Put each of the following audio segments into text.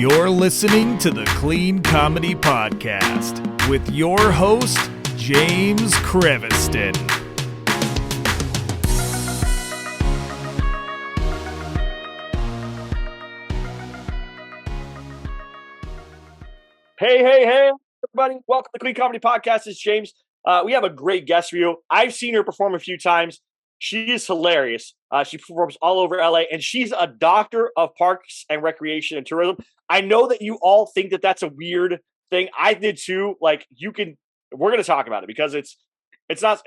You're listening to the Clean Comedy Podcast with your host, James Creviston. Hey, everybody. Welcome to the Clean Comedy Podcast. It's James. We have a great guest for you. I've seen her perform a few times. She is hilarious. She performs all over LA, and she's a doctor of parks and recreation and tourism. I know that you all think that that's a weird thing. I did too. We're going to talk about it because it's not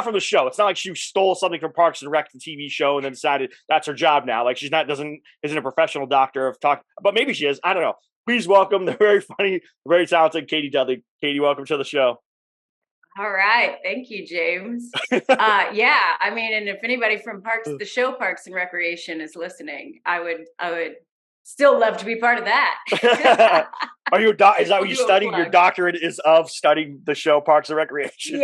from the show. It's not like she stole something from Parks and Rec, the TV show, and then decided that's her job now. Like isn't a professional doctor of talk, but maybe she is. I don't know. Please welcome the very funny, very talented Katie Dudley. Katie, welcome to the show. All right. Thank you, James. And if anybody from the show Parks and Recreation is listening, I would still love to be part of that. Are you is that what you studying? Your doctorate is of studying the show Parks and Recreation?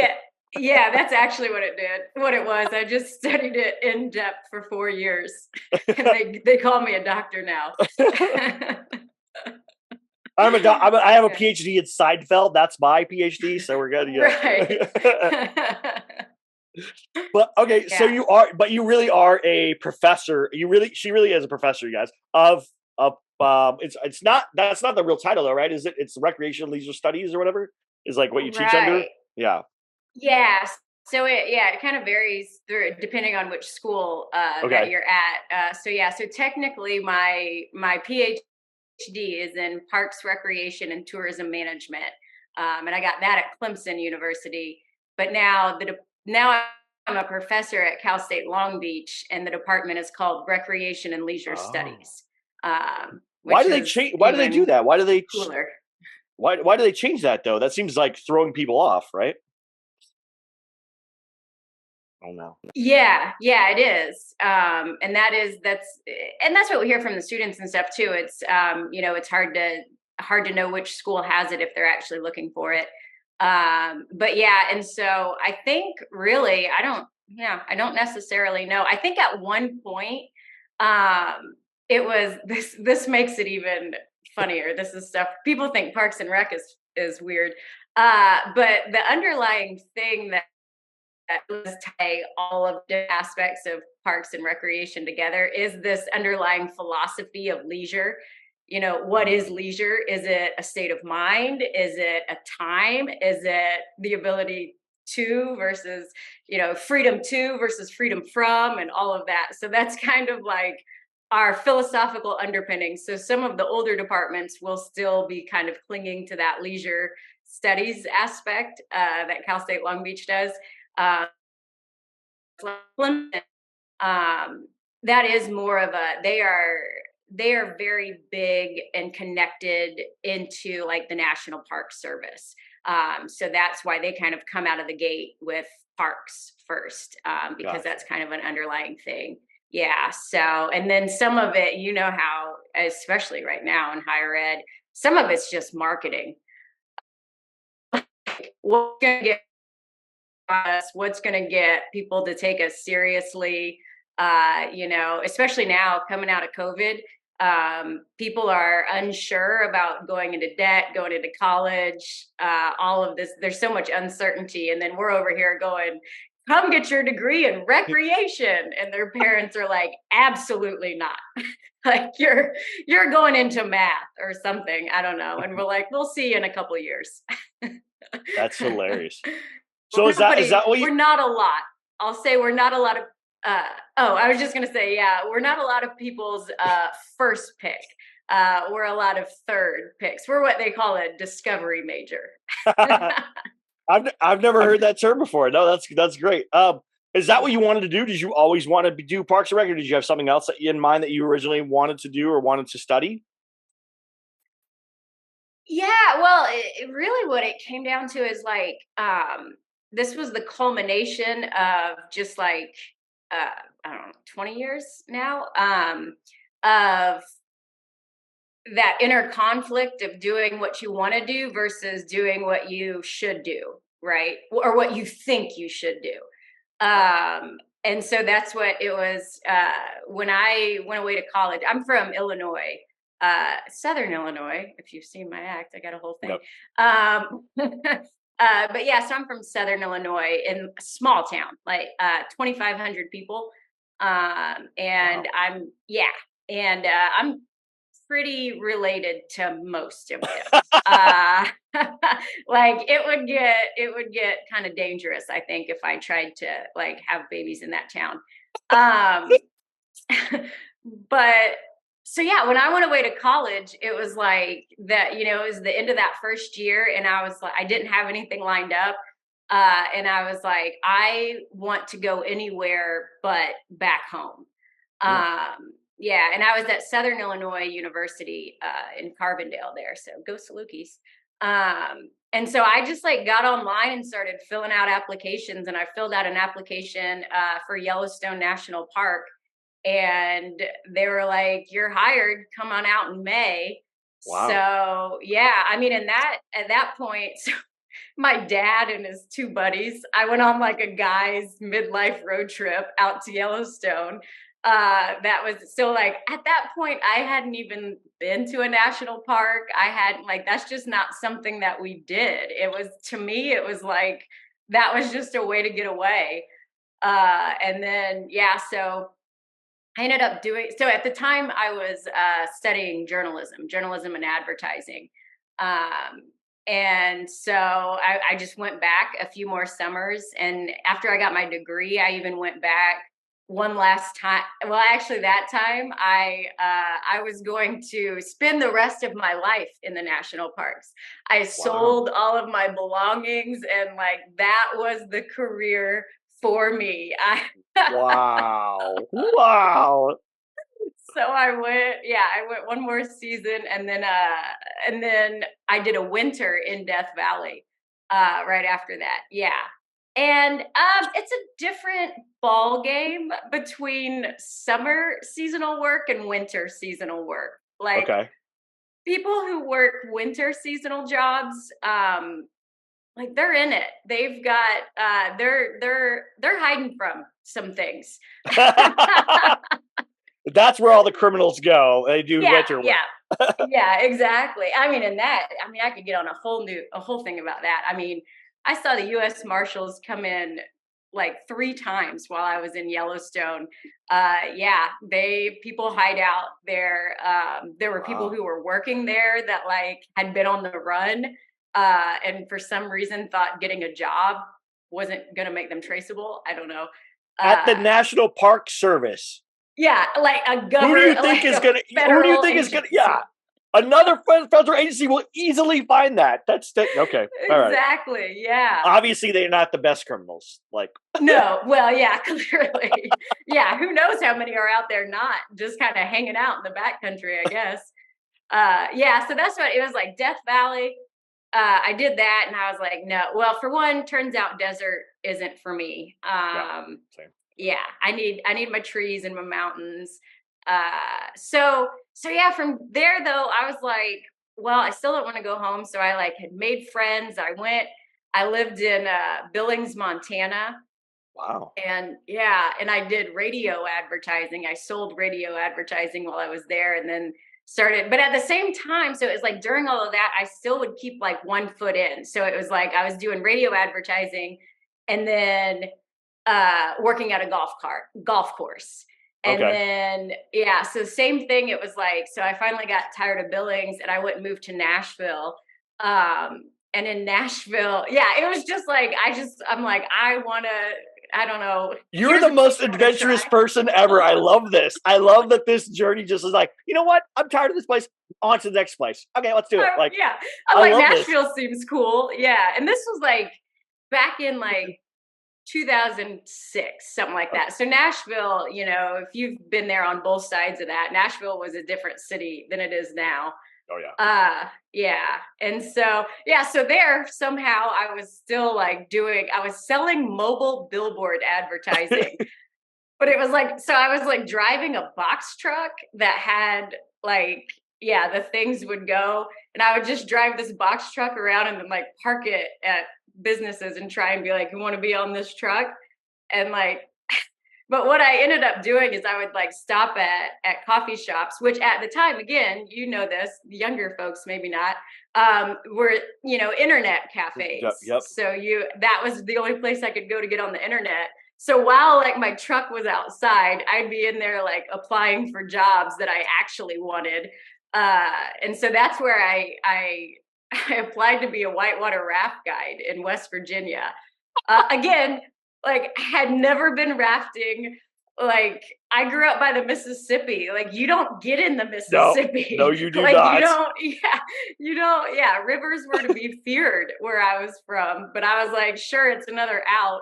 Yeah, that's actually what it was. I just studied it in depth for 4 years. And they call me a doctor now. I have a PhD in Seinfeld. That's my PhD, so we're good. Yeah. Right. But okay, yeah. So you really are a professor. She really is a professor, you guys. That's not the real title though, right? Is it? It's recreation and leisure studies or whatever is like what you teach under. Yeah. Yeah. So it kind of varies depending on which school that you're at. So technically my PhD is in Parks, Recreation, and Tourism Management, and I got that at Clemson University. But now I'm a professor at Cal State Long Beach, and the department is called Recreation and Leisure Studies. Why do they change? Why do they do that? Why do they? Cooler. Why do they change that though? That seems like throwing people off, right? Oh no. Yeah, it is. And that's what we hear from the students and stuff too. It's it's hard to know which school has it if they're actually looking for it. And so I think really I don't necessarily know. I think at one point it was this makes it even funnier. This is stuff people think Parks and Rec is weird. But the underlying thing that tie all of the aspects of Parks and Recreation together is this underlying philosophy of leisure. What is leisure? Is it a state of mind? Is it a time? Is it the ability to versus, freedom to versus freedom from and all of that? So that's kind of like our philosophical underpinning. So some of the older departments will still be kind of clinging to that leisure studies aspect that Cal State Long Beach does. That is more of they are very big and connected into like the National Park Service. So that's why they kind of come out of the gate with parks first, because that's kind of an underlying thing. Yeah. So, and then some of it, how, especially right now in higher ed, some of it's just marketing. What's going to get people to take us seriously, especially now coming out of COVID, people are unsure about going into debt, going into college, all of this. There's so much uncertainty. And then we're over here going, come get your degree in recreation. And their parents are like, absolutely not. Like you're going into math or something. I don't know. And we're like, we'll see you in a couple of years. That's hilarious. So is that what we're not a lot. I'll say we're not a lot of, I was just going to say, we're not a lot of people's first pick. We're a lot of third picks. We're what they call a discovery major. I've never heard that term before. No, that's great. Is that what you wanted to do? Did you always want to do Parks and Rec, or did you have something else in mind that you originally wanted to do or wanted to study? Yeah, well, it really what it came down to is like, this was the culmination of just like, 20 years now, of that inner conflict of doing what you want to do versus doing what you should do, right? Or what you think you should do. And so that's what it was when I went away to college. I'm from Illinois. Southern Illinois. If you've seen my act, I got a whole thing. Yep. But yeah, so I'm from Southern Illinois in a small town, like 2,500 people. And Wow. I'm pretty related to most of them. Like it would get kind of dangerous, I think, if I tried to like have babies in that town. Um, but so yeah, when I went away to college, it was like that, it was the end of that first year, and I was like, I didn't have anything lined up. And I was like, I want to go anywhere but back home. Yeah. Yeah, and I was at Southern Illinois University in Carbondale there, so go Salukis. And so I just like got online and started filling out applications, and I filled out an application for Yellowstone National Park, and they were like, "You're hired. Come on out in May." Wow. So yeah, I mean, at that point, so my dad and his two buddies, I went on like a guy's midlife road trip out to Yellowstone. That was so like at that point, I hadn't even been to a national park. I had like, that's just not something that we did. It was, to me, it was like, that was just a way to get away. And then, yeah, so I ended up so at the time I was studying journalism and advertising. And so I just went back a few more summers. And after I got my degree, I even went back one last time. Well, actually that time I was going to spend the rest of my life in the national parks. I sold all of my belongings, and like, that was the career for me. Wow. Wow. So I went one more season, and then I did a winter in Death Valley right after that. Yeah. And it's a different ball game between summer seasonal work and winter seasonal work. Like, Okay. people who work winter seasonal jobs, like, they're in it. They've got they're hiding from some things. That's where all the criminals go. They do winter work. Yeah, exactly. I mean, I could get on a whole thing about that. I mean, I saw the U.S. Marshals come in like 3 times while I was in Yellowstone. People hide out there. There were people who were working there that like had been on the run, and for some reason thought getting a job wasn't going to make them traceable. I don't know. At the National Park Service. Yeah, like a government. Who do you think is going to? Who do you think is going to? Yeah, another federal agency will easily find that. Okay. All right. Exactly. Yeah. Obviously, they're not the best criminals. Like, no. Well, yeah, clearly. Yeah. Who knows how many are out there not just kind of hanging out in the backcountry, I guess. Yeah. So that's what it was like. Death Valley. I did that, and I was like, no. Well, for one, turns out desert isn't for me. Same. Yeah, I need my trees and my mountains. So yeah, from there though, I was like, well, I still don't want to go home. So I like had made friends. I lived in Billings, Montana. Wow. And yeah, and I did radio advertising. I sold radio advertising while I was there, and then started, but at the same time, so it was like during all of that, I still would keep like one foot in. So it was like I was doing radio advertising, and then working at a golf course. And then, yeah, so same thing. It was like, so I finally got tired of Billings, and I went and moved to Nashville. And in Nashville, yeah, it was just like, I'm like, I don't know. You're the most adventurous person ever. I love this. I love that this journey just is like, you know what? I'm tired of this place. On to the next place. Okay, let's do it. Like, yeah, I'm like, Nashville seems cool. Yeah. And this was like back in like 2006, something like that. So Nashville, if you've been there on both sides of that, Nashville was a different city than it is now. Oh yeah. Yeah. And so, yeah, so there somehow I was still like I was selling mobile billboard advertising, but it was like, so I was like driving a box truck that had like, yeah, the things would go, and I would just drive this box truck around and then like park it at businesses and try and be like, you want to be on this truck? And like, But what I ended up doing is I would like stop at coffee shops, which at the time, again, you know this, younger folks maybe not, were, you know, internet cafes. Yep. So that was the only place I could go to get on the internet. So while like my truck was outside, I'd be in there like applying for jobs that I actually wanted. And so that's where I applied to be a whitewater raft guide in West Virginia. Again, like had never been rafting. Like I grew up by the Mississippi. Like you don't get in the Mississippi. No, you do like, not. You don't. Yeah, rivers were to be feared where I was from. But I was like, sure, it's another out.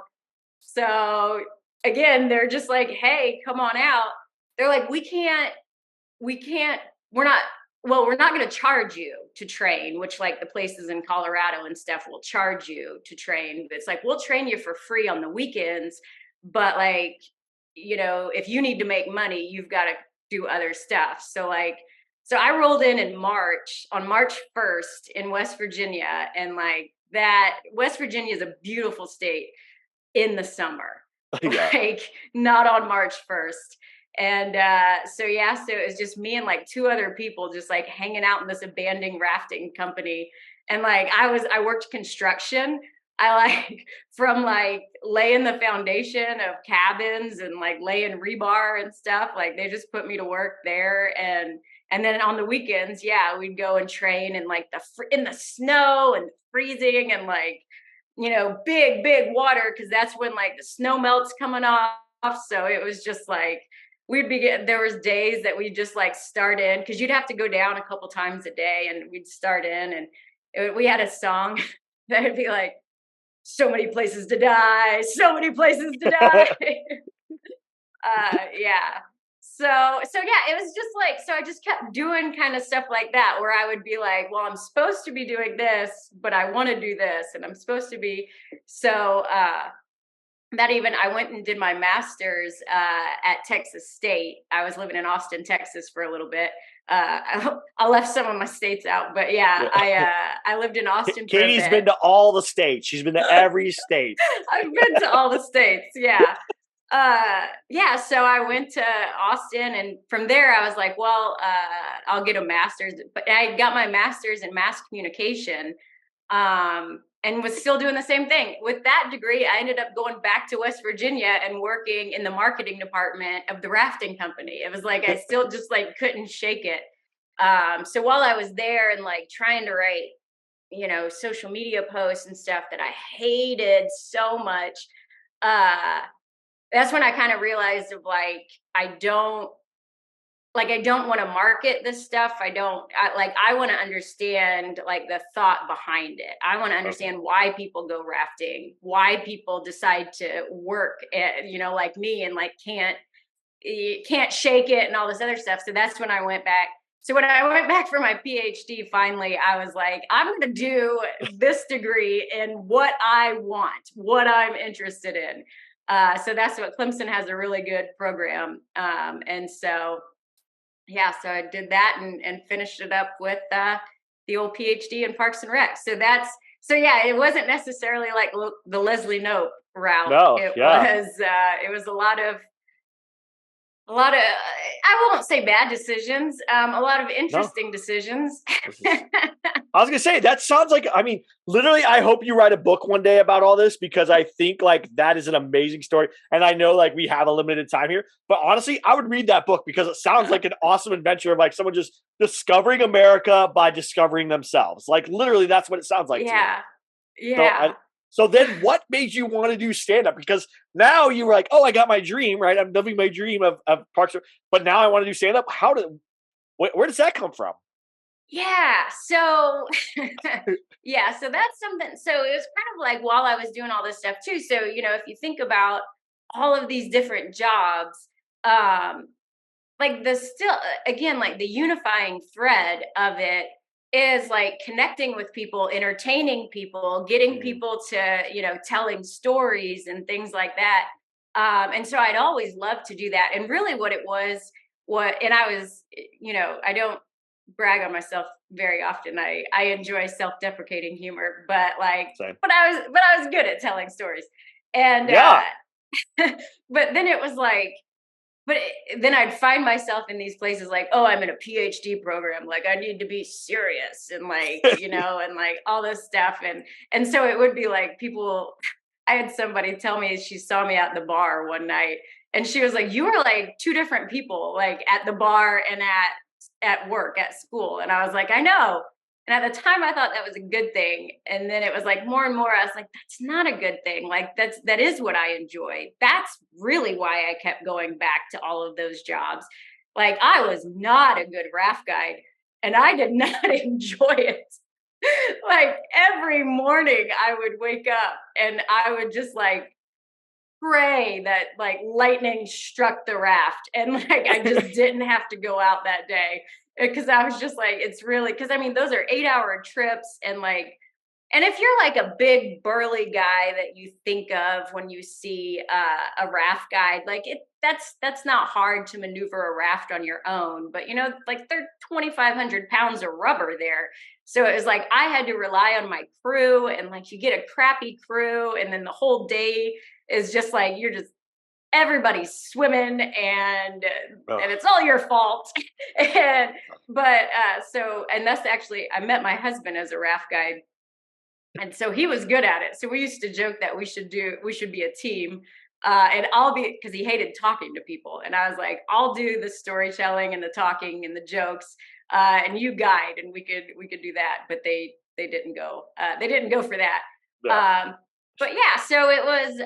So again, they're just like, hey, come on out. They're like, we're not going to charge you to train, which like the places in Colorado and stuff will charge you to train. It's like, we'll train you for free on the weekends. But like, you know, if you need to make money, you've got to do other stuff. So I rolled in March, on March 1st in West Virginia. And like that, West Virginia is a beautiful state in the summer, like not on March 1st. And so it was just me and like two other people just like hanging out in this abandoned rafting company. And like I worked construction. I like from like laying the foundation of cabins and like laying rebar and stuff. Like they just put me to work there. And then on the weekends, we'd go and train in like in the snow and freezing and like, you know, big water, because that's when like the snow melt's coming off. So it was just like there was days that we just like start in, because you'd have to go down a couple times a day, and we'd start in, and we had a song that would be like, so many places to die, so many places to die. It was just like, so I just kept doing kind of stuff like that, where I would be like, well, I'm supposed to be doing this, but I want to do this, and I'm supposed to be. So I went and did my master's at Texas State. I was living in Austin, Texas for a little bit. I left some of my states out, but I lived in Austin. Katie's been to all the states. She's been to every state. I've been to all the states. Yeah. So I went to Austin, and from there I was like, well, I'll get a master's, but I got my master's in mass communication, and was still doing the same thing. With that degree, I ended up going back to West Virginia and working in the marketing department of the rafting company. It was like, I still just like couldn't shake it. So while I was there and like trying to write, you know, social media posts and stuff that I hated so much, that's when I kind of realized of like, I don't want to market this stuff. I want to understand like the thought behind it. I want to understand why people go rafting, why people decide to work at, you know, like me, and like can't shake it and all this other stuff. So that's when I went back. So when I went back for my PhD, finally, I was like, I'm going to do this degree in what I want, what I'm interested in. So that's what Clemson has, a really good program. So I did that and finished it up with the old PhD in Parks and Rec. It wasn't necessarily like the Leslie Knope route. No, it was a lot of I won't say bad decisions, a lot of interesting decisions. I was going to say, that sounds like, I mean, literally, I hope you write a book one day about all this, because I think like that is an amazing story. And I know like we have a limited time here, but honestly, I would read that book, because it sounds like an awesome adventure of like someone just discovering America by discovering themselves. Like literally, that's what it sounds like. Yeah. To me. Yeah. So then what made you want to do stand-up? Because now you were like, oh, I got my dream, right? I'm living my dream of Parks, but now I want to do stand-up. Where does that come from? Yeah. So, so that's something. So it was kind of like while I was doing all this stuff too. So, you know, if you think about all of these different jobs, like the unifying thread of it is like connecting with people, entertaining people, getting people to, you know, telling stories and things like that. And so I'd always loved to do that. And really what it was, and I was, you know, I don't brag on myself very often. I enjoy self-deprecating humor, but like, but I was good at telling stories. And but then it was like, then I'd find myself in these places like, oh, I'm in a PhD program. Like I need to be serious and like, and like all this stuff. And so it would be like people, I had somebody tell me she saw me at the bar one night and she was like, you are like two different people, like at the bar and at work, at school. And I was like, I know. And at the time I thought that was a good thing. And then it was like more and more, I was like, that's not a good thing. Like that is what I enjoy. That's really why I kept going back to all of those jobs. Like I was not a good raft guide and I did not enjoy it. Like every morning I would wake up and I would just like pray that like lightning struck the raft and like I just didn't have to go out that day because I was just like, it's really, because I mean those are 8-hour trips and like, and if you're like a big burly guy that you think of when you see a raft guide, like that's not hard to maneuver a raft on your own, but like they're 2,500 pounds of rubber there. So it was like I had to rely on my crew and like you get a crappy crew and then the whole day is just like you're just everybody's swimming and it's all your fault. and that's actually I met my husband as a raft guide. And so he was good at it. So we used to joke that we should be a team. And I'll be, because he hated talking to people. And I was like, I'll do the storytelling and the talking and the jokes, and you guide, and we could do that. But they didn't go. They didn't go for that. Yeah. But yeah, so it was,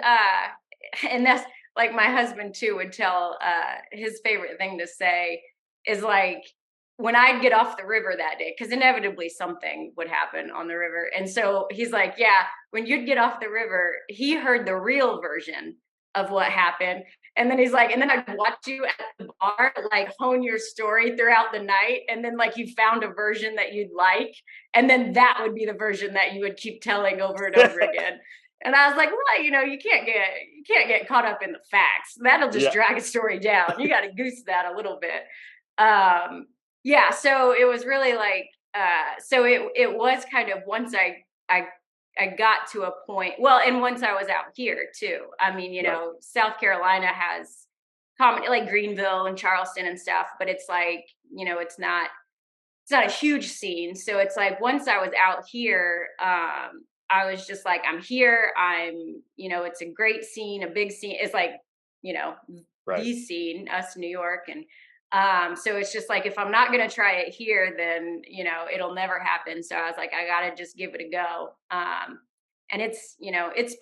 and that's like my husband too would tell his favorite thing to say is like, when I'd get off the river that day, because inevitably something would happen on the river. And so he's like, yeah, when you'd get off the river, he heard the real version of what happened. And then he's like, and then I'd watch you at the bar, like hone your story throughout the night. And then like you found a version that you'd like. And then that would be the version that you would keep telling over and over again. And I was like, well, you can't get caught up in the facts. That'll just drag a story down. You got to goose that a little bit. Yeah, so it was really like, so it was kind of once I got to a point, well, and once I was out here too. I mean, South Carolina has comedy like Greenville and Charleston and stuff, but it's like, it's not a huge scene. So it's like once I was out here, I was just like, I'm here. It's a great scene, a big scene. It's like, the scene, us New York, and so it's just like, if I'm not going to try it here, then, it'll never happen. So I was like, I got to just give it a go. And it's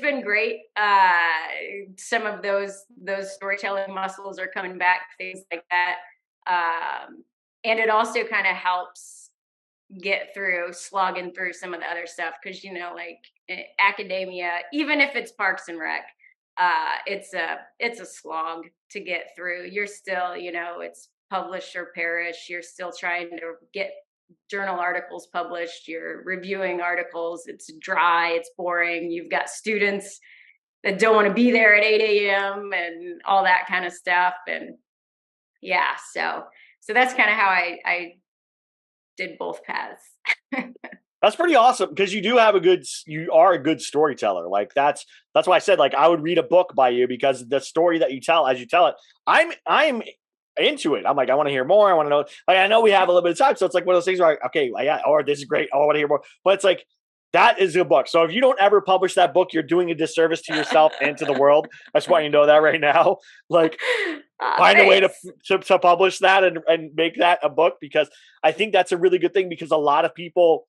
been great. Some of those storytelling muscles are coming back, things like that. And it also kind of helps get through slogging through some of the other stuff. Cause like academia, even if it's Parks and Rec, it's a slog to get through. You're still, it's publish or perish. You're still trying to get journal articles published. You're reviewing articles. It's dry. It's boring. You've got students that don't want to be there at 8 a.m. and all that kind of stuff. And yeah, so that's kind of how I did both paths. That's pretty awesome because you are a good storyteller. Like that's why I said, like, I would read a book by you because the story that you tell, as you tell it, I'm into it. I'm like, I want to hear more. I want to know, like, I know we have a little bit of time. So it's like one of those things where like, okay, yeah, or this is great. Oh, I want to hear more, but it's like, that is a book. So if you don't ever publish that book, you're doing a disservice to yourself and to the world. I just want you to know that right now. Like, find a way to publish that and make that a book, because I think that's a really good thing, because a lot of people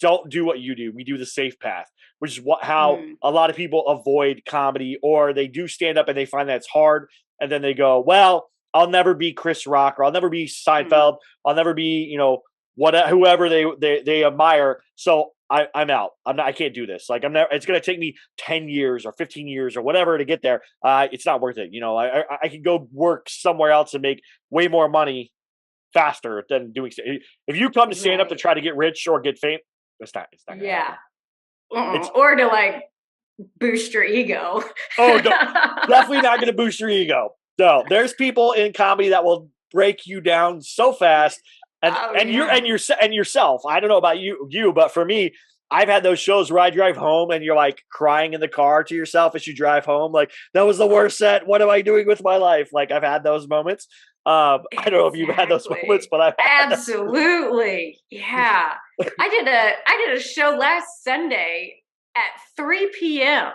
don't do what you do. We do the safe path, which is how a lot of people avoid comedy, or they do stand up and they find that it's hard. And then they go, well, I'll never be Chris Rock, or I'll never be Seinfeld. I'll never be, whoever they admire. So I'm out. I can't do this. Like, it's going to take me 10 years or 15 years or whatever to get there. It's not worth it. I can go work somewhere else and make way more money faster than doing. If you come to stand up to try to get rich or get fame, it's not gonna happen. Or to like boost your ego. Oh, definitely not going to boost your ego. No, there's people in comedy that will break you down so fast. And yourself. I don't know about you, but for me, I've had those shows where I drive home and you're like crying in the car to yourself as you drive home. Like, that was the worst set. What am I doing with my life? Like, I've had those moments. I don't know if you've had those moments, but I've had absolutely. Yeah. I did a show last Sunday at 3 p.m.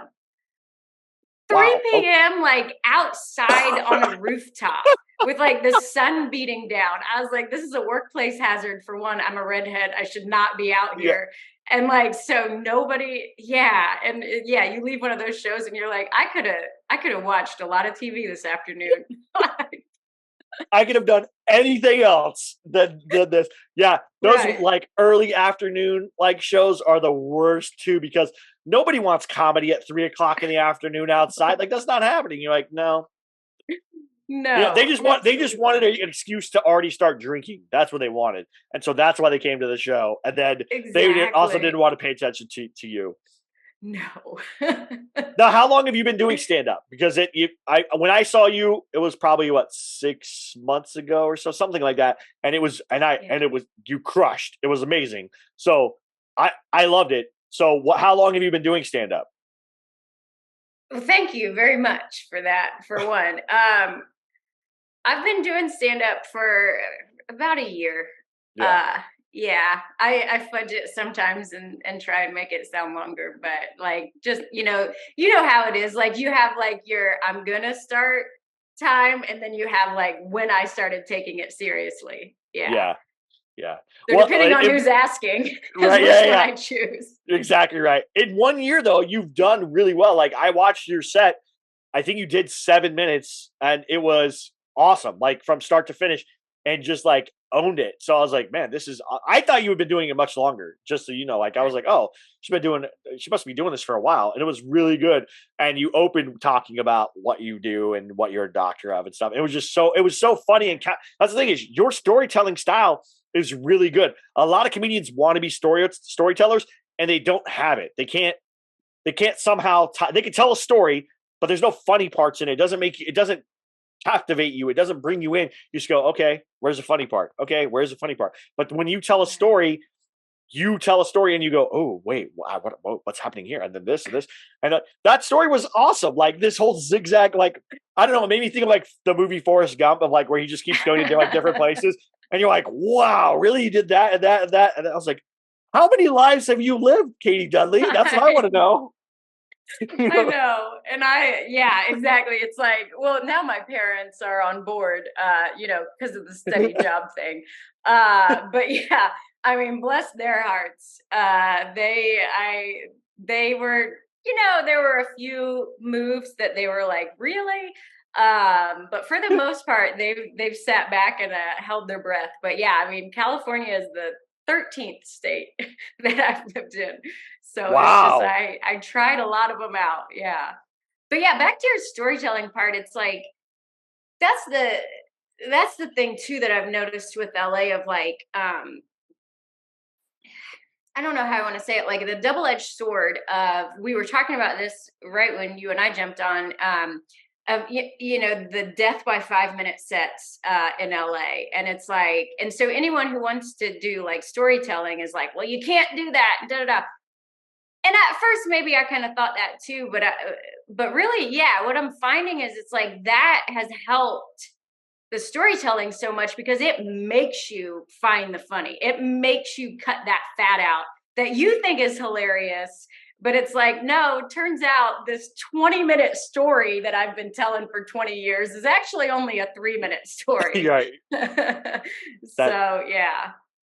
3 p.m. like outside on a rooftop with like the sun beating down. I was like, this is a workplace hazard for one. I'm a redhead. I should not be out here. And like, so nobody, and you leave one of those shows and you're like, I could have watched a lot of TV this afternoon. I could have done anything else than this. Yeah, those like early afternoon like shows are the worst too, because nobody wants comedy at 3 o'clock in the afternoon outside. Like, that's not happening. You're like, no. They just wanted an excuse to already start drinking. That's what they wanted, and so that's why they came to the show. And then they also didn't want to pay attention to you. No. Now, how long have you been doing stand-up? Because when I saw you, it was probably 6 months ago or so, something like that. And it was, you crushed. It was amazing. So I loved it. So how long have you been doing stand-up? Well, thank you very much for that. For one, I've been doing stand-up for about a year. I fudge it sometimes and try and make it sound longer, but like, just, you know how it is. Like, you have like your, I'm going to start time. And then you have like when I started taking it seriously. Yeah. So depending on who's asking, is which one I choose. Exactly right. In 1 year though, you've done really well. Like, I watched your set. I think you did 7 minutes and it was awesome. Like, from start to finish, and just like owned it. So I was like, man, I thought you had been doing it much longer, just so you know. Like, I was like, oh, she must be doing this for a while. And it was really good. And you opened talking about what you do and what you're a doctor of and stuff. It was so funny. And that's the thing, is your storytelling style is really good. A lot of comedians want to be storytellers and they don't have it. They can't somehow, they can tell a story, but there's no funny parts in it. It doesn't captivate you. It doesn't bring you in. You just go, okay, where's the funny part? Okay, where's the funny part? But when you tell a story, and you go, oh, wait, what's happening here? And then this and this. And that story was awesome. Like, this whole zigzag, like, I don't know, it made me think of like the movie Forrest Gump, of like where he just keeps going to like different places. And you're like, wow, really? You did that and that and that? And I was like, how many lives have you lived, Katie Dudley? That's what I want to know. I know. And exactly. It's like, well, now my parents are on board, because of the steady job thing. But yeah, I mean, bless their hearts. They were, there were a few moves that they were like, really? But for the most part, they've sat back and held their breath. But yeah, I mean, California is the 13th state that I've lived in. So wow. It's just, I tried a lot of them out. Yeah. But yeah, back to your storytelling part. It's like, that's the thing too, that I've noticed with LA, of like, I don't know how I want to say it, like the double-edged sword of, we were talking about this right when you and I jumped on, of, the death by 5 minute sets in LA. And it's like, and so anyone who wants to do like storytelling is like, well, you can't do that. Da, da, da. And at first, maybe I kind of thought that too, but really, yeah, what I'm finding is it's like that has helped the storytelling so much, because it makes you find the funny. It makes you cut that fat out that you think is hilarious. But it's like, no, turns out this 20-minute story that I've been telling for 20 years is actually only a 3-minute story. Right. So, yeah.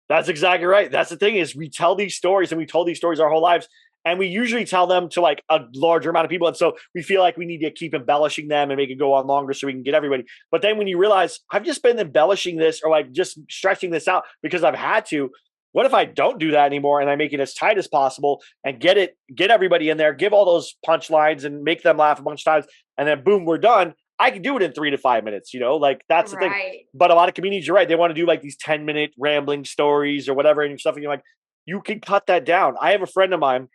That's exactly right. That's the thing, is we tell these stories, and we told these stories our whole lives. And we usually tell them to like a larger amount of people. And so we feel like we need to keep embellishing them and make it go on longer so we can get everybody. But then when you realize, I've just been embellishing this, or like just stretching this out because I've had to. What if I don't do that anymore and I make it as tight as possible and get everybody in there, give all those punchlines and make them laugh a bunch of times, and then boom, we're done. I can do it in 3 to 5 minutes, like that's the thing. But a lot of comedians, you're right, they want to do like these 10-minute rambling stories or whatever and stuff. And you're like, you can cut that down. I have a friend of mine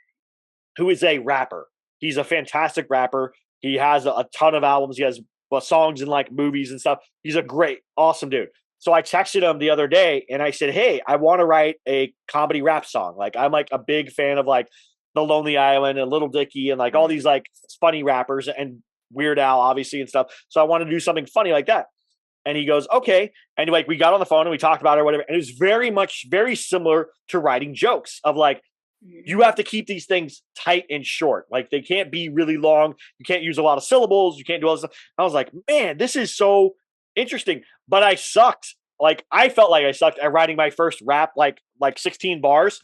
who is a rapper. He's a fantastic rapper. He has a ton of albums. He has songs in like movies and stuff. He's a great, awesome dude. So I texted him the other day and I said, hey, I want to write a comedy rap song. Like, I'm like a big fan of like The Lonely Island and Little Dicky and like all these like funny rappers and Weird Al, obviously, and stuff. So I want to do something funny like that. And he goes, okay. And like, we got on the phone and we talked about it or whatever. And it was very similar to writing jokes of like, you have to keep these things tight and short. Like, they can't be really long. You can't use a lot of syllables. You can't do all this stuff. I was like, man, this is so interesting. But I sucked. Like, I felt like I sucked at writing my first rap, like 16 bars.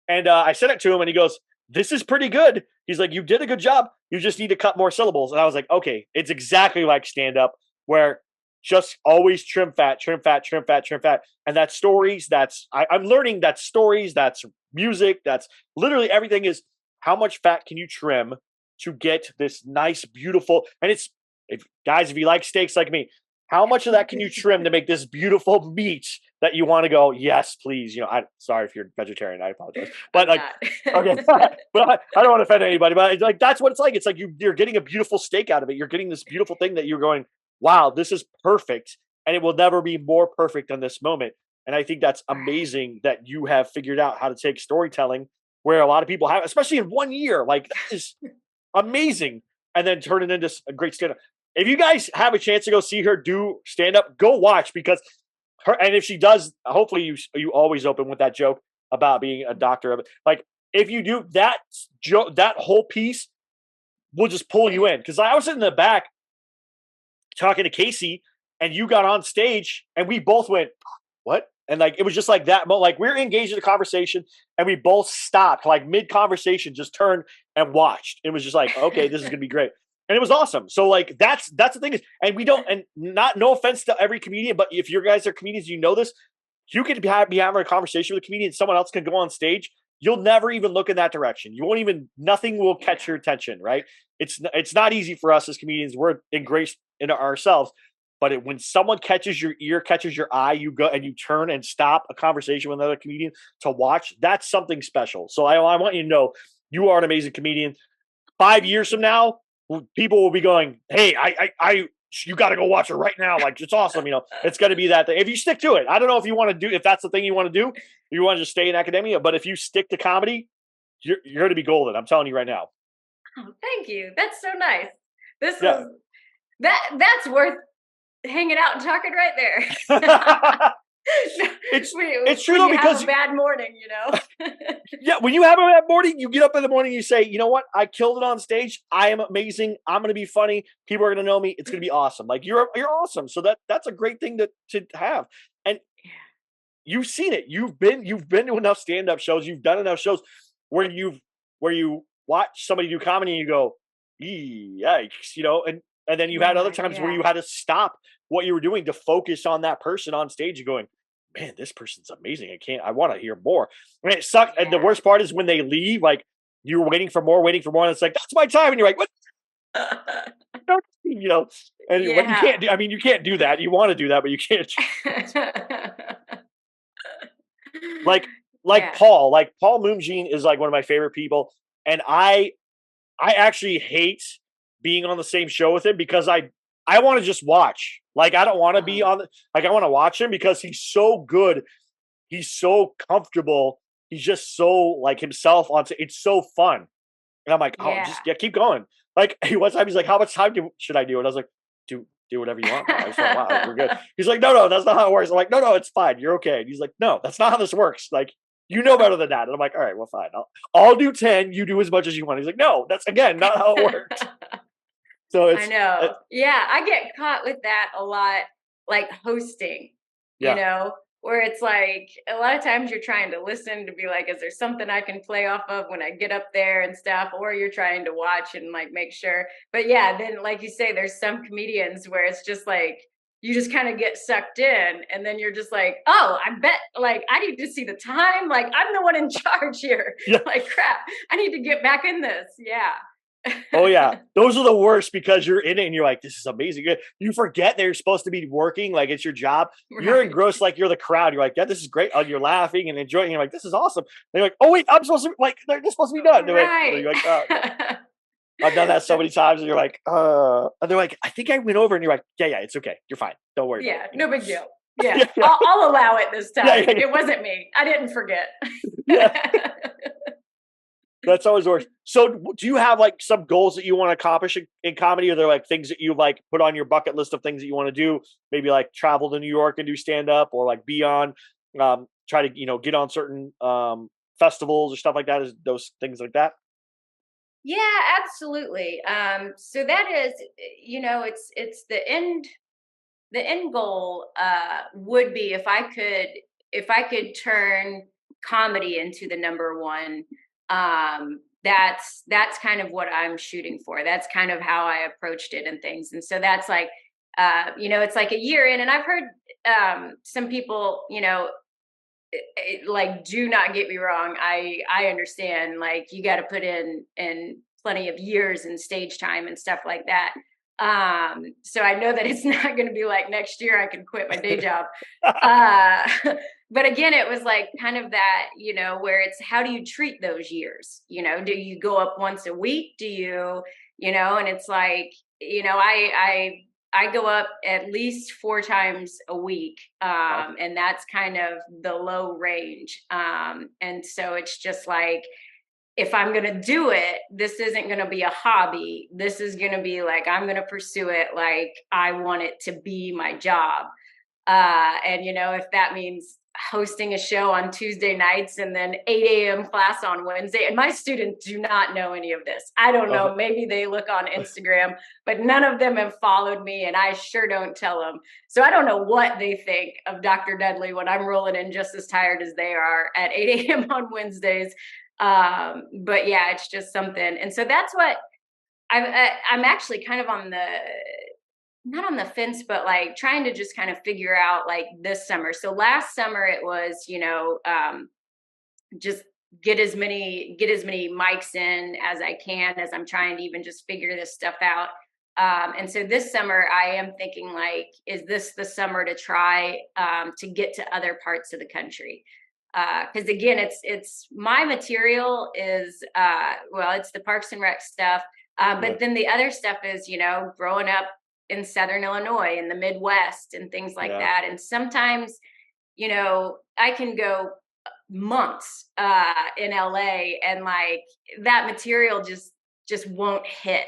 And I sent it to him and he goes, this is pretty good. He's like, you did a good job. You just need to cut more syllables. And I was like, okay, it's exactly like stand up where just always trim fat. And that's stories. I'm learning that stories, that's music, that's literally everything is how much fat can you trim to get this nice, beautiful, and it's, if you like steaks like me, how much of that can you trim to make this beautiful meat that you want to go, yes, please. You know, I'm sorry if you're vegetarian, I apologize. But like, okay, but I don't want to offend anybody, but like, that's what it's like. It's like you're getting a beautiful steak out of it. You're getting this beautiful thing that you're going, wow, this is perfect. And it will never be more perfect than this moment. And I think that's amazing that you have figured out how to take storytelling where a lot of people have, especially in 1 year, like that is amazing. And then turn it into a great stand-up. If you guys have a chance to go see her do stand-up, go watch because her, and if she does, hopefully you always open with that joke about being a doctor of it. Like, if you do that joke, that whole piece will just pull you in. Because I was sitting in the back talking to Casey and you got on stage and we both went, what? And like, it was just like that. Like, we were engaged in a conversation and we both stopped like mid-conversation, just turned and watched. It was just like, okay, this is going to be great. And it was awesome. So like, that's the thing is, and we don't, and no offense to every comedian, but if you guys are comedians, you know this, you could be having a conversation with a comedian, someone else can go on stage. You'll never even look in that direction. You won't even, nothing will catch your attention, right? It's not easy for us as comedians. We're ingrained in ourselves. But when someone catches your ear, catches your eye, you go and you turn and stop a conversation with another comedian to watch. That's something special. So I want you to know you are an amazing comedian. 5 years from now, people will be going, hey, you got to go watch her right now. Like, it's awesome. You know, it's going to be that thing. If you stick to it, I don't know if that's the thing you want to do. You want to just stay in academia, but if you stick to comedy, you're going to be golden. I'm telling you right now. Oh, thank you. That's so nice. This is that's worth hanging out and talking right there. It's true though, because have a bad morning, you know. Yeah, when you have a bad morning, you get up in the morning and you say, you know what, I killed it on stage. I am amazing. I'm going to be funny. People are going to know me. It's going to be awesome. Like, you're awesome. So that's a great thing to have. And you've seen it. You've been to enough stand-up shows. You've done enough shows where you watch somebody do comedy and you go, yikes, you know, and then you've had other times where you had to stop what you were doing to focus on that person on stage and going, man, this person's amazing. I want to hear more. And it sucks. Yeah. And the worst part is when they leave, like, you're waiting for more. And it's like, that's my time. And you're like, what? You know, and you can't do, you can't do that. You want to do that, but you can't. Paul Moomjean is like one of my favorite people. And I actually hate being on the same show with him because I want to just watch. Like, I don't want to be on I want to watch him because he's so good. He's so comfortable. He's just so like himself it's so fun. And I'm like, keep going. Like, one time he's like, how much time should I do? And I was like, do whatever you want. I said, wow, we're good. He's like, no, that's not how it works. I'm like, no, it's fine. You're okay. And he's like, no, that's not how this works. Like, you know better than that. And I'm like, all right, well, fine. I'll do 10. You do as much as you want. He's like, no, that's again not how it works. So I know. I get caught with that a lot, like hosting, you know, where it's like a lot of times you're trying to listen to be like, is there something I can play off of when I get up there and stuff? Or you're trying to watch and like make sure. But then like you say, there's some comedians where it's just like, you just kind of get sucked in and then you're just like, oh, I bet like I need to see the time. Like, I'm the one in charge here. Yeah. Like, crap, I need to get back in this. Yeah. Oh yeah, those are the worst because you're in it and you're like, this is amazing. You forget they're supposed to be working, like it's your job. Right. You're engrossed like you're the crowd. You're like, yeah, this is great. And you're laughing and enjoying. You're like, this is awesome. And they're like, oh wait, I'm supposed to like they're supposed to be done. Right. You're like, oh. I've done that so many times, and you're like, and they're like, I think I went over, and you're like, yeah, it's okay, you're fine, don't worry. Yeah, no big deal. Yeah, I'll allow it this time. Yeah. It wasn't me. I didn't forget. Yeah. That's always worse. So do you have like some goals that you want to accomplish in comedy? Are there like things that you like put on your bucket list of things that you want to do? Maybe like travel to New York and do stand up, or like be on, try to, get on certain festivals or stuff like that. Is those things like that? Yeah, absolutely. So that is, it's the end goal would be if I could turn comedy into the number one. That's kind of what I'm shooting for. That's kind of how I approached it and things. And so that's like, it's like a year in, and I've heard some people, like, do not get me wrong. I understand, like, you got to put in plenty of years and stage time and stuff like that. So I know that it's not going to be like next year I can quit my day job. But again, it was like kind of that, where it's, how do you treat those years? Do you go up once a week? Do you, and it's like, I go up at least 4 times a week. And that's kind of the low range. And so it's just like, if I'm going to do it, this isn't going to be a hobby. This is going to be like, I'm going to pursue it like I want it to be my job. And, if that means hosting a show on Tuesday nights and then 8 a.m. class on Wednesday, and my students do not know any of this. I don't know. Maybe they look on Instagram, but none of them have followed me, and I sure don't tell them. So I don't know what they think of Dr. Dudley when I'm rolling in just as tired as they are at 8 a.m. on Wednesdays. But yeah, it's just something. And so that's what I'm actually kind of not on the fence, but like trying to just kind of figure out like this summer. So last summer it was, just get as many mics in as I can, as I'm trying to even just figure this stuff out. And so this summer I am thinking, like, is this the summer to try to get to other parts of the country? Because again, it's my material is it's the Parks and Rec stuff, but then the other stuff is growing up in Southern Illinois, in the Midwest, and things like that. And sometimes I can go months in LA, and like that material just won't hit.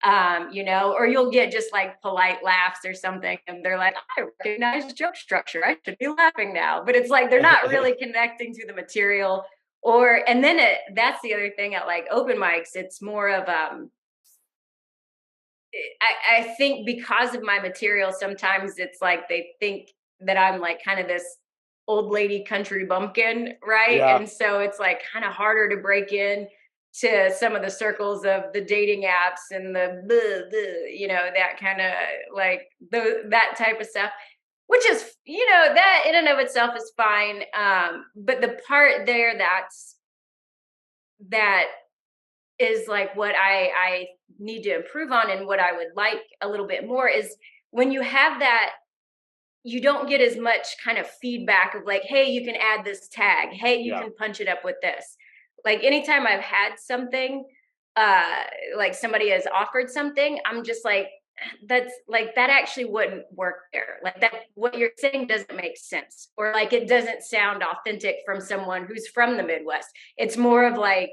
Or you'll get just like polite laughs or something, and they're like, I recognize joke structure, I should be laughing now. But it's like they're not really connecting to the material. And then that's the other thing at like open mics, it's more of I think because of my material, sometimes it's like they think that I'm like kind of this old lady country bumpkin, right? Yeah. And so it's like kind of harder to break in to some of the circles of the dating apps and the that kind of like that type of stuff, which is, that in and of itself is fine. But the part there that is like what I need to improve on, and what I would like a little bit more is when you have that, you don't get as much kind of feedback of like, hey, you can add this tag. Hey, you can punch it up with this. Like anytime I've had something, like somebody has offered something, I'm just like, that's like, that actually wouldn't work there. Like that, what you're saying doesn't make sense. Or like, it doesn't sound authentic from someone who's from the Midwest. It's more of like,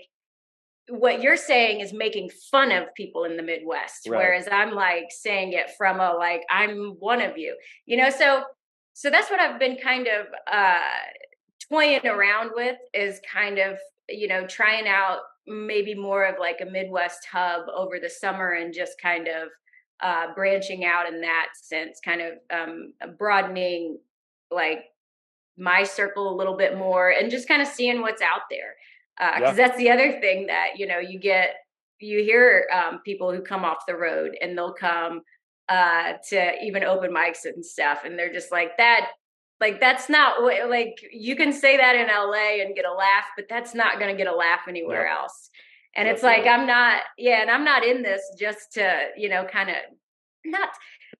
what you're saying is making fun of people in the Midwest, right. Whereas I'm like saying it from like, I'm one of you, so that's what I've been kind of toying around with, is kind of, trying out maybe more of like a Midwest hub over the summer, and just kind of branching out in that sense, kind of broadening like my circle a little bit more, and just kind of seeing what's out there. Because that's the other thing that, you hear people who come off the road, and they'll come to even open mics and stuff. And they're just like that, like, that's not like, you can say that in LA and get a laugh, but that's not going to get a laugh anywhere else. And it's like, I'm not in this just to, kind of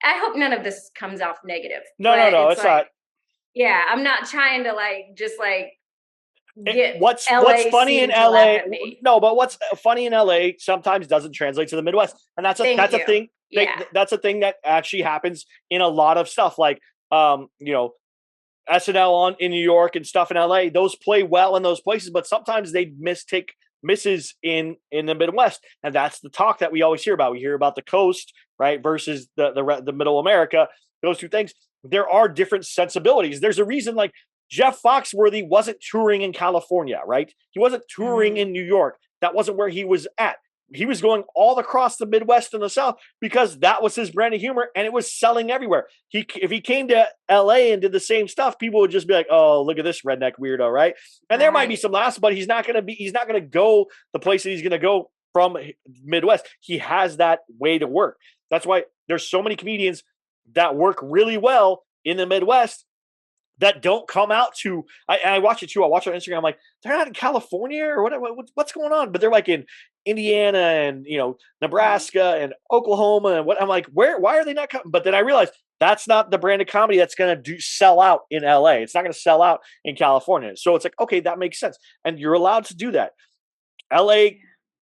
I hope none of this comes off negative. No, it's like, not. Yeah. I'm not trying to like, just like, what's funny in LA? No, but what's funny in LA sometimes doesn't translate to the Midwest, and that's a thing. Yeah. That's a thing that actually happens in a lot of stuff. Like, SNL on in New York and stuff in LA, those play well in those places, but sometimes they misses in the Midwest, and that's the talk that we always hear about. We hear about the coast, right, versus the middle America. Those two things. There are different sensibilities. There's a reason, like Jeff Foxworthy wasn't touring in California, right? He wasn't touring in New York. That wasn't where he was at. He was going all across the Midwest and the South because that was his brand of humor, and it was selling everywhere. If he came to LA and did the same stuff, people would just be like, "Oh, look at this redneck weirdo," right? And there might be some laughs, but he's not going to go the place that he's going to go from Midwest. He has that way to work. That's why there's so many comedians that work really well in the Midwest that don't come out to. I watch it too. I watch it on Instagram. I'm like, they're not in California or whatever. What's going on? But they're like in Indiana and Nebraska and Oklahoma and what. I'm like, why are they not coming? But then I realized that's not the brand of comedy that's going to sell out in LA. It's not going to sell out in California. So it's like, okay, that makes sense, and you're allowed to do that. LA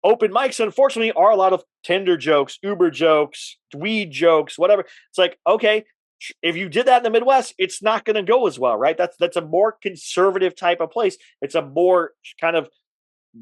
open mics, unfortunately, are a lot of Tinder jokes, Uber jokes, weed jokes, whatever. It's like, okay, if you did that in the Midwest, it's not going to go as well, right? That's a more conservative type of place. It's a more kind of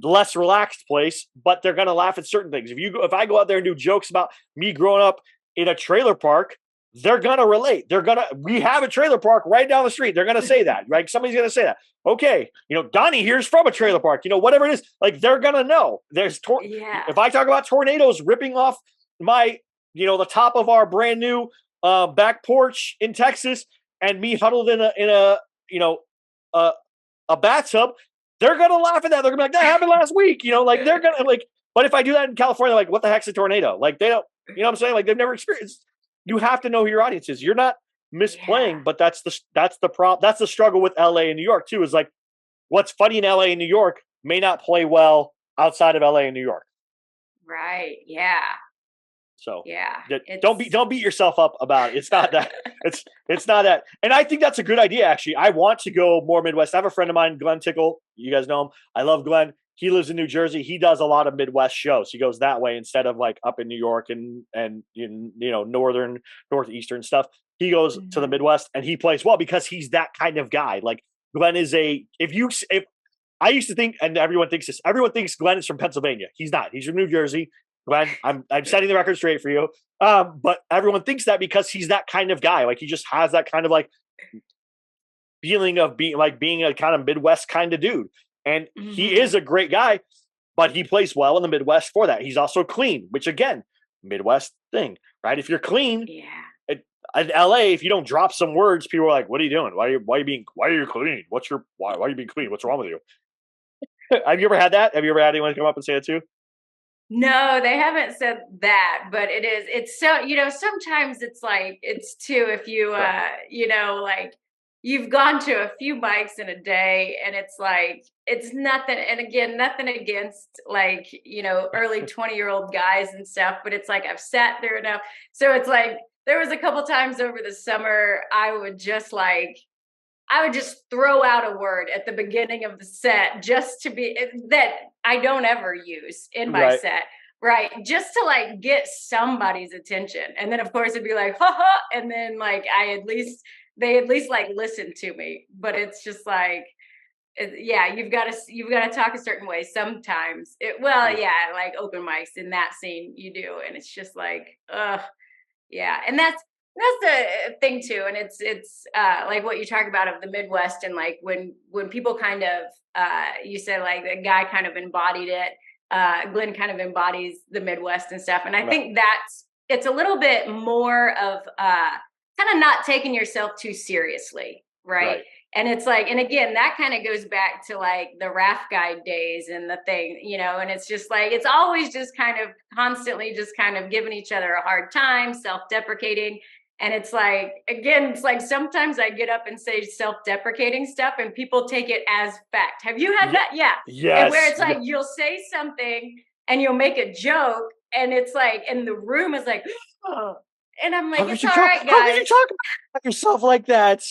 less relaxed place, but they're going to laugh at certain things. If I go out there and do jokes about me growing up in a trailer park, they're going to relate. We have a trailer park right down the street. They're going to say that, right? Somebody's going to say that. Okay. Donnie here's from a trailer park, whatever it is, like they're going to know if I talk about tornadoes ripping off the top of our brand new back porch in Texas and me huddled in a bathtub, they're going to laugh at that. They're going to be like, that happened last week, like they're going to but if I do that in California, like what the heck's a tornado? Like they don't, what I'm saying? Like they've never experienced. You have to know who your audience is. You're not misplaying, but that's the problem. That's the struggle with LA and New York too, is like what's funny in LA and New York may not play well outside of LA and New York. Right. Yeah. So don't beat yourself up about it. It's not that. it's not that. And I think that's a good idea, actually. I want to go more Midwest. I have a friend of mine, Glenn Tickle. You guys know him. I love Glenn. He lives in New Jersey. He does a lot of Midwest shows. He goes that way instead of like up in New York and northeastern stuff. He goes to the Midwest and he plays well because he's that kind of guy. Like Glenn is if I used to think, and everyone thinks this, everyone thinks Glenn is from Pennsylvania. He's not. He's from New Jersey. Glenn, I'm setting the record straight for you. But everyone thinks that because he's that kind of guy. Like he just has that kind of like feeling of being a kind of Midwest kind of dude. And he is a great guy, but he plays well in the Midwest for that. He's also clean, which again, Midwest thing, right? If you're clean, in LA, if you don't drop some words, people are like, "What are you doing? Why are you clean? Why are you being clean? What's wrong with you?" Have you ever had that? Have you ever had anyone come up and say it too? No, they haven't said that, but it's so, sometimes it's like, it's too, if you, like you've gone to a few mics in a day and it's like, it's nothing. And again, nothing against like, early 20-year-old guys and stuff, but it's like, I've sat there enough. So it's like, there was a couple times over the summer, I would just throw out a word at the beginning of the set just to be that I don't ever use in my set. Right. Just to like get somebody's attention. And then of course it'd be like, ha ha. And then like, they at least like listen to me, but it's just like, you've got to talk a certain way sometimes. Like open mics in that scene you do. And it's just like, and that's the thing too. And it's like what you talk about of the Midwest and like when people kind of, you said like the guy kind of embodied it. Glenn kind of embodies the Midwest and stuff. And I think it's a little bit more of kind of not taking yourself too seriously. Right. And it's like, and again, that kind of goes back to like the raft guide days and the thing, and it's just like, it's always just kind of constantly just kind of giving each other a hard time, self-deprecating. And it's like, again, it's like sometimes I get up and say self-deprecating stuff and people take it as fact. Have you had that? Yeah. Yes. And where it's like, you'll say something and you'll make a joke and it's like, and the room is like, oh. And I'm like, it's all right, guys. How could you talk about yourself like that?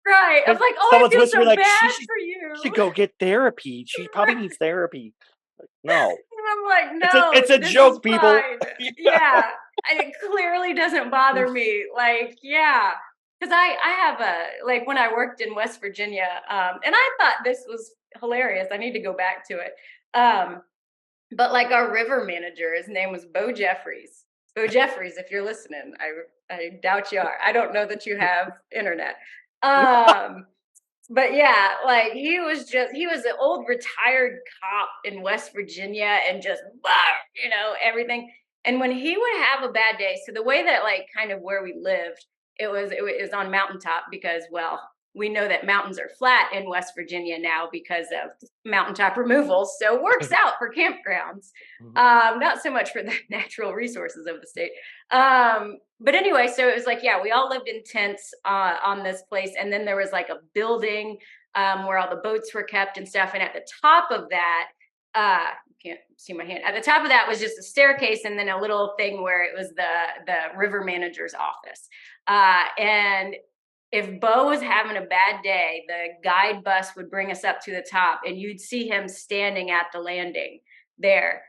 Right. I was like, oh, I feel so bad for you. She should go get therapy. She probably needs therapy. No. And I'm like, no. It's a joke, people. Yeah. And it clearly doesn't bother me. Like, yeah. because I have like when I worked in West Virginia, and I thought this was hilarious. I need to go back to it. But like our river manager, his name was Bo Jeffries. Bo Jeffries, if you're listening, I doubt you are. I don't know that you have internet. But yeah, like he was an old retired cop in West Virginia and just, everything. And when he would have a bad day, so the way that like kind of where we lived, it was on mountaintop because, well, we know that mountains are flat in West Virginia now because of mountaintop removals. So it works out for campgrounds, not so much for the natural resources of the state. But anyway, so it was like, yeah, we all lived in tents on this place. And then there was like a building where all the boats were kept and stuff. And at the top of that, you can't see my hand. At the top of that was just a staircase and then a little thing where it was the river manager's office. And if Bo was having a bad day, the guide bus would bring us up to the top and you'd see him standing at the landing there.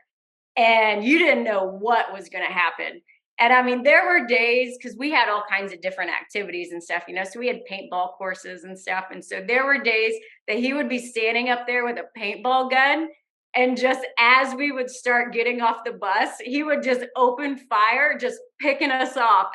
And you didn't know what was going to happen. And I mean, there were days because we had all kinds of different activities and stuff, so we had paintball courses and stuff. And so there were days that he would be standing up there with a paintball gun. And just as we would start getting off the bus, he would just open fire, just picking us off.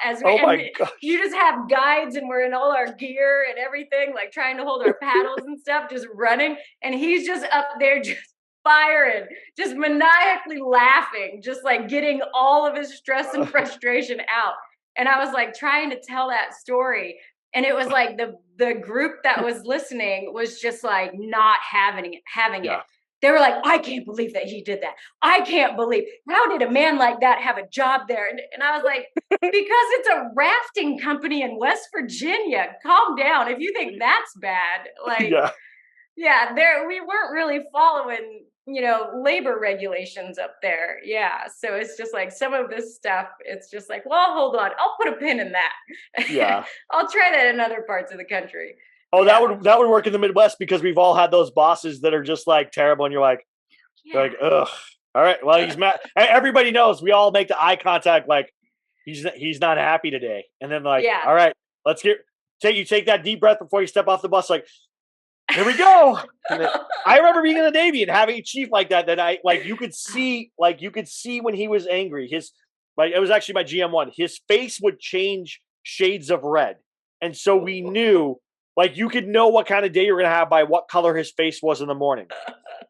You just have guides and we're in all our gear and everything, like trying to hold our paddles and stuff, just running. And he's just up there just firing, just maniacally laughing, just like getting all of his stress and frustration out. And I was like trying to tell that story. And it was like the group that was listening was just like not having it. They were like, I can't believe that he did that. I can't believe, how did a man like that have a job there? And I was like, because it's a rafting company in West Virginia. Calm down. If you think that's bad, like, we weren't really following, labor regulations up there. Yeah. So it's just like some of this stuff, it's just like, well, hold on. I'll put a pin in that. Yeah. I'll try that in other parts of the country. Oh, yeah. that would work in the Midwest because we've all had those bosses that are just like terrible, and you're like, ugh. All right, well, he's mad. Everybody knows. We all make the eye contact, like he's not happy today, and then like, all right, let's take that deep breath before you step off the bus. Like, here we go. I remember being in the Navy and having a chief like that. That I like, you could see when he was angry. It was actually my GM1. His face would change shades of red, and so we knew. Like, you could know what kind of day you're going to have by what color his face was in the morning.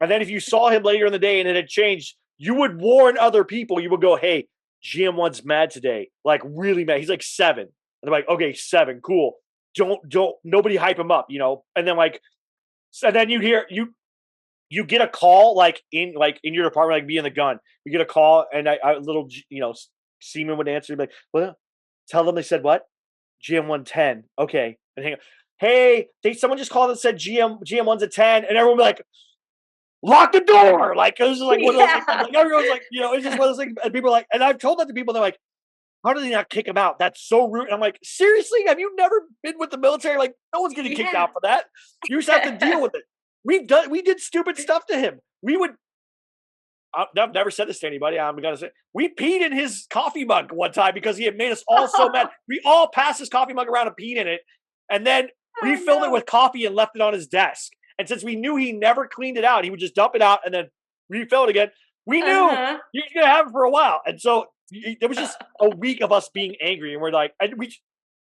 And then if you saw him later in the day and it had changed, you would warn other people. You would go, hey, GM1's mad today. Like, really mad. He's like 7. And they're like, okay, 7. Cool. Don't, nobody hype him up, And then, and then you get a call, in your department, like me in the gun. You get a call, and a little, seaman would answer, like, well, tell them they said what? GM110. Okay. And hang on. Hey, someone just called and said GM1's a 10, and everyone would be like, lock the door. Like, it was just like one of those things. Like, everyone's like, it's just one of those things. And people are like, and I've told that to people, they're like, how do they not kick him out? That's so rude. And I'm like, seriously? Have you never been with the military? Like, no one's getting kicked out for that. You just have to deal with it. We did stupid stuff to him. I've never said this to anybody. I'm going to say, we peed in his coffee mug one time because he had made us all so mad. We all passed his coffee mug around and peed in it. And then refilled it with coffee and left it on his desk. And since we knew he never cleaned it out, he would just dump it out and then refill it again. We knew he was going to have it for a while. And so there was just a week of us being angry. And we're like,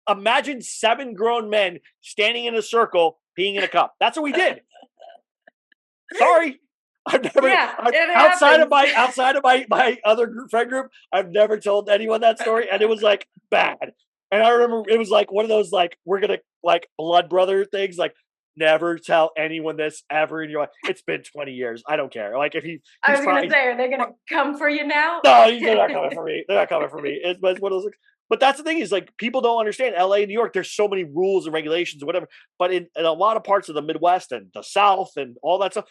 imagine 7 grown men standing in a circle, peeing in a cup. That's what we did. Sorry. I've never, outside of my other friend group, I've never told anyone that story. And it was like bad. And I remember it was like one of those, like, we're going to like blood brother things. Like, never tell anyone this ever in your life. It's been 20 years. I don't care. Like, if I was going to say, are they going to come for you now? No, they're not coming for me. They're not coming for me. It's one of those. But that's the thing is, like, people don't understand LA and New York. There's so many rules and regulations and whatever. But in a lot of parts of the Midwest and the South and all that stuff,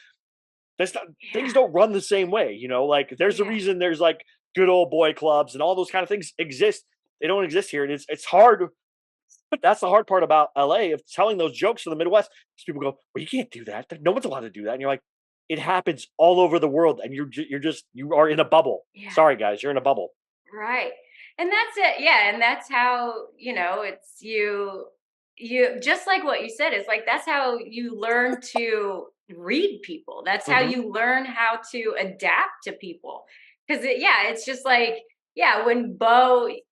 things don't run the same way. Like, there's a reason there's like good old boy clubs and all those kind of things exist. They don't exist here. And it's hard. But that's the hard part about LA of telling those jokes to the Midwest. Because people go, well, you can't do that. No one's allowed to do that. And you're like, it happens all over the world. And you are in a bubble. Yeah. Sorry, guys, you're in a bubble. Right. And that's it. Yeah. And that's how, it's you. you just like what you said, is like that's how you learn to read people. That's how Mhm. you learn how to adapt to people. Because it's just like, when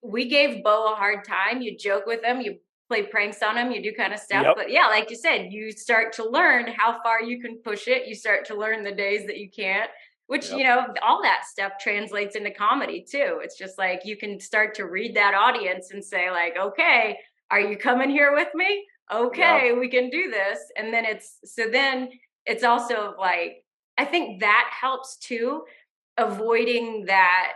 we gave Bo a hard time, you joke with him, you play pranks on him, you do kind of stuff. Yep. But like you said, you start to learn how far you can push it. You start to learn the days that you can't, which, Yep. all that stuff translates into comedy too. It's just like you can start to read that audience and say, like, okay, are you coming here with me? Yep. Okay, we can do this. And then it's also like, I think that helps too, avoiding that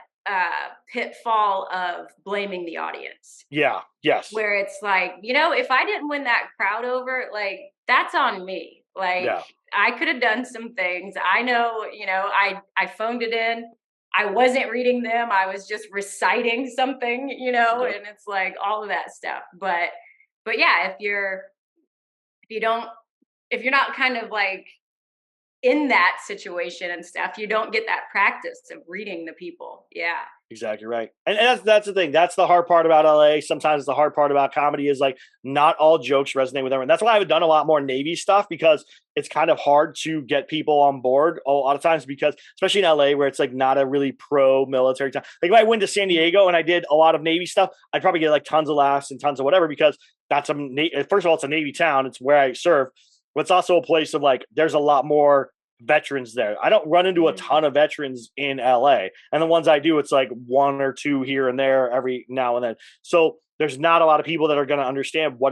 pitfall of blaming the audience, Yeah. Yes. where it's like, if I didn't win that crowd over, like, that's on me. Like, Yeah. I could have done some things. I know, I phoned it in. I wasn't reading them. I was just reciting something, Yep. and it's like all of that stuff. But yeah, if you don't, if you're not kind of like in that situation and stuff, you don't get that practice of reading the people. Yeah. Exactly right. And that's the thing. That's the hard part about LA. Sometimes the hard part about comedy is like not all jokes resonate with everyone. That's why I've done a lot more Navy stuff, because it's kind of hard to get people on board a lot of times, because especially in LA where it's like not a really pro military town. Like if I went to San Diego and I did a lot of Navy stuff, I'd probably get like tons of laughs and tons of whatever, because that's first of all, it's a Navy town. It's where I serve. But it's also a place of like, there's a lot more veterans there. I don't run into a ton of veterans in LA. And the ones I do, it's like one or two here and there every now and then. So there's not a lot of people that are going to understand what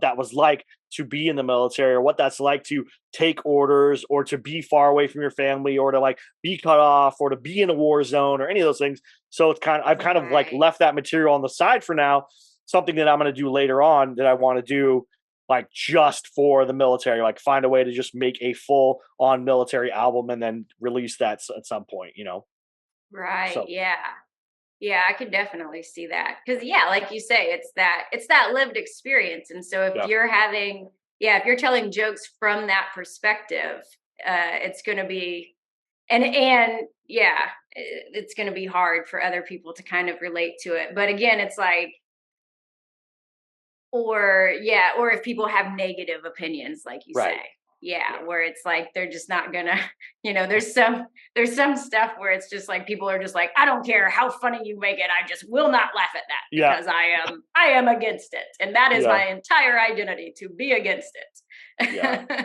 that was like to be in the military, or what that's like to take orders, or to be far away from your family, or to like be cut off, or to be in a war zone, or any of those things. So I've kind of like left that material on the side for now. Something that I'm going to do later on that I want to do like just for the military, like find a way to just make a full on military album and then release that at some point, Right. So Yeah, I could definitely see that. Cause like you say, it's that lived experience. And so yeah, if you're telling jokes from that perspective, it's going to be, and it's going to be hard for other people to kind of relate to it. But again, it's like, or if people have negative opinions, like you say, right. Yeah. where it's like they're just not gonna, there's some stuff where it's just like people are just like, I don't care how funny you make it, I just will not laugh at that, Yeah. because I am against it, and that is Yeah. my entire identity, to be against it. Yeah.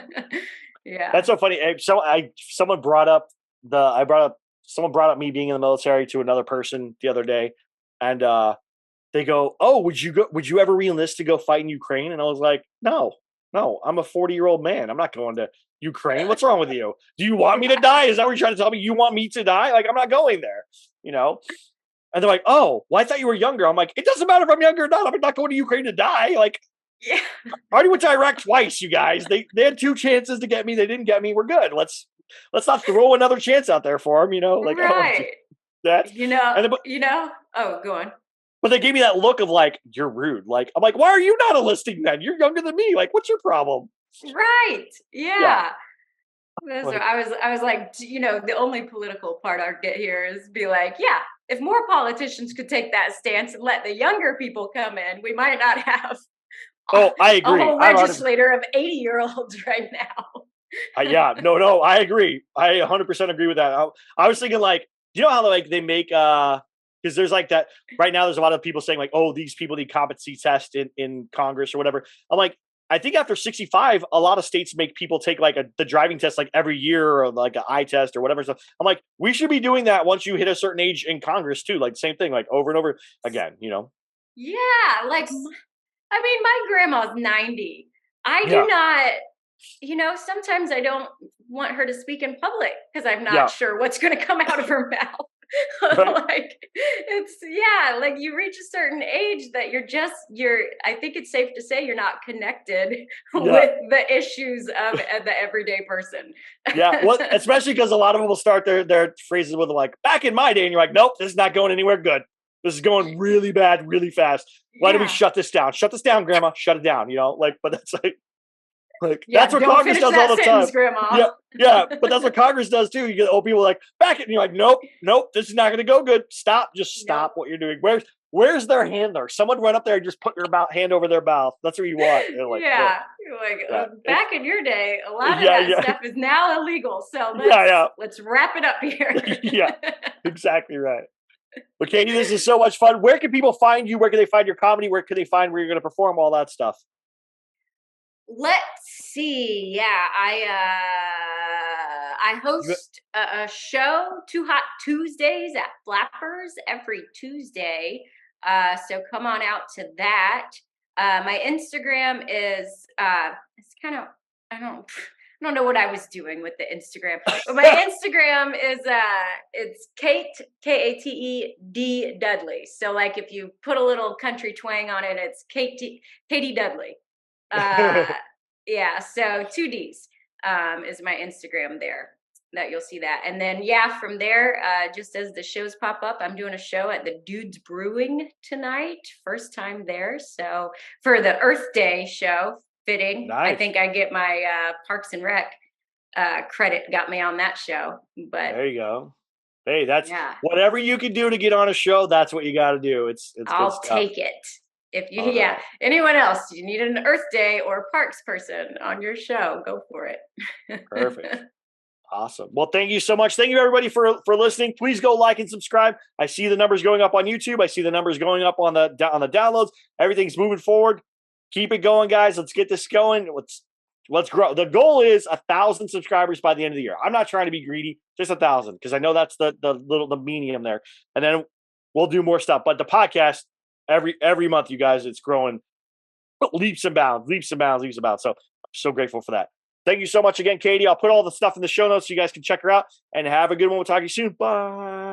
Yeah. That's so funny. Someone brought up me being in the military to another person the other day, and they go, "Oh, would you ever re-enlist to go fight in Ukraine?" And I was like, No, I'm a 40-year-old man. I'm not going to Ukraine. What's wrong with you? Do you want me to die? Is that what you're trying to tell me? You want me to die? Like, I'm not going there, And they're like, "Oh, well, I thought you were younger." I'm like, "It doesn't matter if I'm younger or not. I'm not going to Ukraine to die." Like, Yeah. I already went to Iraq twice, you guys. They had two chances to get me. They didn't get me. We're good. Let's not throw another chance out there for them, Like, I don't want to do Right. that. Oh, go on. But they gave me that look of like, you're rude. Like, I'm like, why are you not enlisting then? You're younger than me. Like, what's your problem? Right. Yeah. Yeah. That's Like, what I was like, the only political part I'd get here is be like, yeah, if more politicians could take that stance and let the younger people come in, we might not have oh, I a agree. whole legislator of 80-year-olds right now. Yeah, no, I agree. I 100% agree with that. I was thinking like, how like they make, because there's like that right now, there's a lot of people saying like, oh, these people need competency test in Congress or whatever. I'm like, I think after 65, a lot of states make people take like the driving test like every year, or like an eye test or whatever. So I'm like, we should be doing that once you hit a certain age in Congress too. Like same thing, like over and over again, Yeah, like, I mean, my grandma's 90. I Yeah. do not, sometimes I don't want her to speak in public because I'm not Yeah. sure what's going to come out of her mouth. Like, like you reach a certain age that I think it's safe to say you're not connected with the issues of the everyday person. Yeah, well, especially because a lot of them will start their phrases with like, back in my day, and you're like, nope, this is not going anywhere good. This is going really bad, really fast. Why do we shut this down? Shut this down, Grandma. Shut it down. Like, but that's like, Like Yeah, that's what don't Congress finish does all that the sentence, time. Grandma. Yeah, but that's what Congress does too. You get old people like back it, and you're like, nope, this is not going to go good. Stop, just stop what you're doing. Where's their handler? Someone run up there and just put your hand over their mouth. That's what you want. They're like, Yeah, you're like back in your day, a lot of that stuff is now illegal. So let's wrap it up here. Yeah, exactly right. But Katie, this is so much fun. Where can people find you? Where can they find your comedy? Where can they find where you're going to perform? All that stuff. Let's see. Yeah, I host a show, Too Hot Tuesdays at Flappers every Tuesday. So come on out to that. My Instagram is it's kind of I don't know what I was doing with the Instagram, but my Instagram is it's Katie Dudley. So like if you put a little country twang on it, it's Katie Dudley. Yeah, so 2 Ds is my Instagram there that you'll see that. And then from there, just as the shows pop up, I'm doing a show at the Dudes Brewing tonight, first time there. So for the Earth Day show, fitting. Nice. I think I get my Parks and Rec credit got me on that show. But there you go. Hey, that's whatever you can do to get on a show. That's what you got to do. It's I'll take it. If you, anyone else, you need an Earth Day or a Parks person on your show, go for it. Perfect. Awesome. Well, thank you so much. Thank you everybody for listening. Please go like and subscribe. I see the numbers going up on YouTube. I see the numbers going up on the downloads. Everything's moving forward. Keep it going, guys. Let's get this going. Let's grow. The goal is 1,000 subscribers by the end of the year. I'm not trying to be greedy, just 1,000, because I know that's the medium there. And then we'll do more stuff. But the podcast, every month, you guys, it's growing leaps and bounds. So I'm so grateful for that. Thank you so much again, Katie. I'll put all the stuff in the show notes so you guys can check her out, and have a good one. We'll talk to you soon. Bye.